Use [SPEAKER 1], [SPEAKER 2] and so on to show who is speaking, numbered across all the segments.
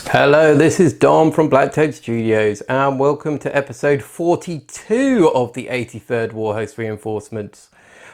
[SPEAKER 1] Hello, this is Dom from BlackToad Studios and welcome to episode 42 of the 83rd Warhost reinforcements.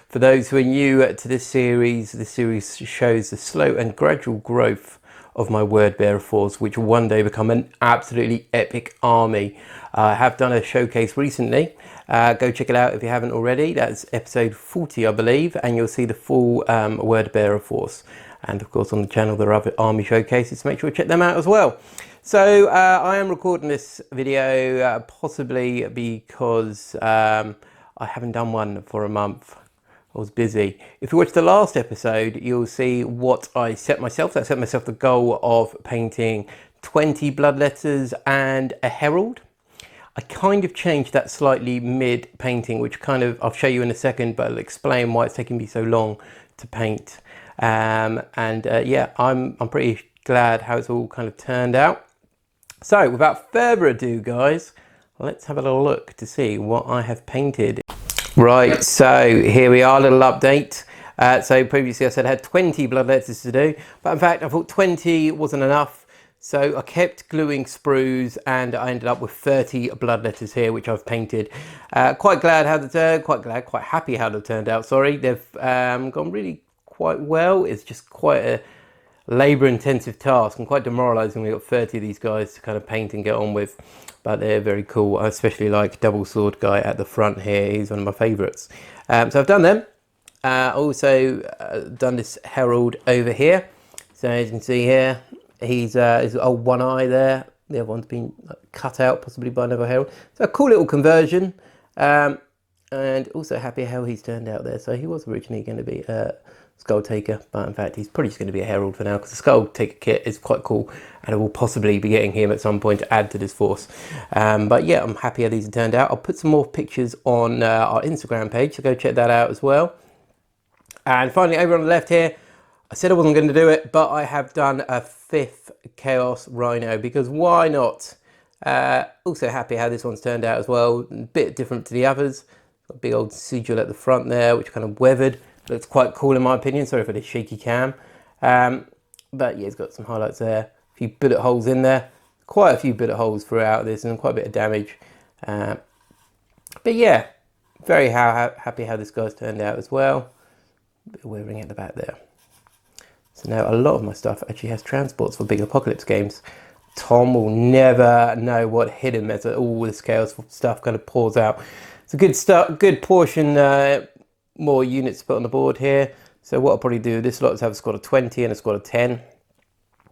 [SPEAKER 1] For those who are new to this series shows the slow and gradual growth of my word bearer force, which will one day become an absolutely epic army. I have done a showcase recently. Go check it out if you haven't already. That's episode 40, I believe, and you'll see the full word bearer force. And of course on the channel there are other army showcases, so make sure you check them out as well. So I am recording this video possibly because I haven't done one for a month. I was busy. If you watch the last episode, you'll see what I set myself. I set myself the goal of painting 20 blood letters and a herald. I kind of changed that slightly mid painting, which I'll show you in a second, but I'll explain why it's taking me so long to paint. Yeah, I'm pretty glad how it's all kind of turned out. So without further ado, guys, let's have a little look to see what I have painted. Right, so here we are, a little update. So previously I said I had 20 blood letters to do, but in fact I thought 20 wasn't enough. So I kept gluing sprues and I ended up with 30 blood letters here, which I've painted. Quite happy how they've turned out, sorry. They've gone really quite well. It's just quite a labor intensive task and quite demoralizing. We've got 30 of these guys to kind of paint and get on with, but they're very cool. I especially like double sword guy at the front here. He's one of my favorites. So I've done them. Also done this herald over here. So as you can see here, he's one eye there. The other one's been cut out possibly by another herald. So a cool little conversion. And also happy how he's turned out there. So he was originally going to be Skull Taker, but in fact he's probably just going to be a herald for now because the Skull Taker kit is quite cool and I will possibly be getting him at some point to add to this force. But yeah, I'm happy how these have turned out. I'll put some more pictures on our Instagram page, so go check that out as well. And finally, over on the left here, I said I wasn't going to do it, but I have done a 5th Chaos Rhino because why not? Also happy how this one's turned out as well. A bit different to the others. Got a big old sigil at the front there, which kind of weathered. Looks quite cool in my opinion. Sorry for the shaky cam. But yeah, it's got some highlights there. A few bullet holes in there. Quite a few bullet holes throughout this and quite a bit of damage. But yeah, very happy how this guy's turned out as well. A bit of weathering at the back there. So now a lot of my stuff actually has transports for big apocalypse games. Tom will never know what hit him as all this chaos stuff kind of pours out. It's a good portion, more units to put on the board here. So what I'll probably do, this lot is have a squad of 20 and a squad of 10.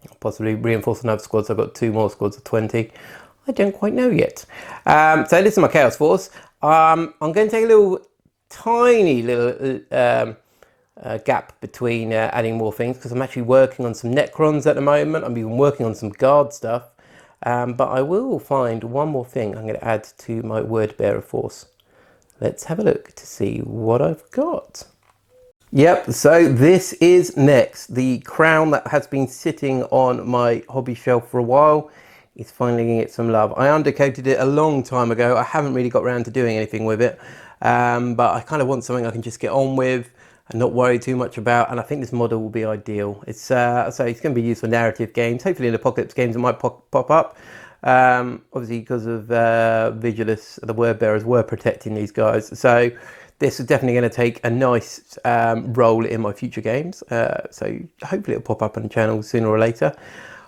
[SPEAKER 1] I'll possibly reinforce another squad, so I've got 2 more squads of 20. I don't quite know yet. So this is my Chaos Force. I'm going to take a tiny little gap between adding more things because I'm actually working on some Necrons at the moment. I'm even working on some guard stuff. But I will find one more thing I'm going to add to my word bearer force. Let's have a look to see what I've got. Yep, so this is next. The crown that has been sitting on my hobby shelf for a while is finally going to get some love. I undercoated it a long time ago. I haven't really got around to doing anything with it. But I kind of want something I can just get on with and not worry too much about. And I think this model will be ideal. It's so it's going to be used for narrative games. Hopefully in apocalypse games it might pop up. Obviously because of Vigilus, the word bearers were protecting these guys, so this is definitely going to take a nice role in my future games, so hopefully it'll pop up on the channel sooner or later.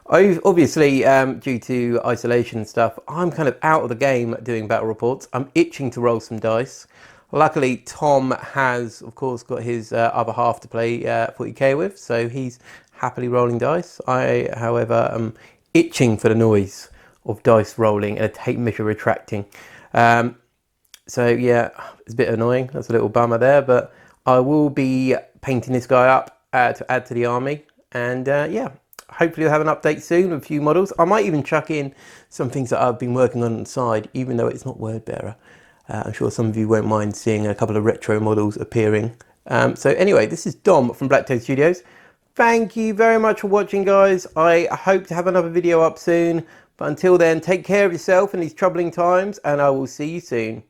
[SPEAKER 1] Obviously due to isolation and stuff, I'm kind of out of the game doing battle reports. I'm itching to roll some dice. Luckily Tom has of course got his other half to play 40k with, so he's happily rolling dice. I however am itching for the noise of dice rolling and a tape measure retracting. So yeah, it's a bit annoying. That's a little bummer there, but I will be painting this guy up to add to the army. And yeah, hopefully I'll have an update soon with a few models. I might even chuck in some things that I've been working on the side, even though it's not word bearer. I'm sure some of you won't mind seeing a couple of retro models appearing. So anyway, this is Dom from BlackToad Studios. Thank you very much for watching, guys. I hope to have another video up soon. But until then, take care of yourself in these troubling times, and I will see you soon.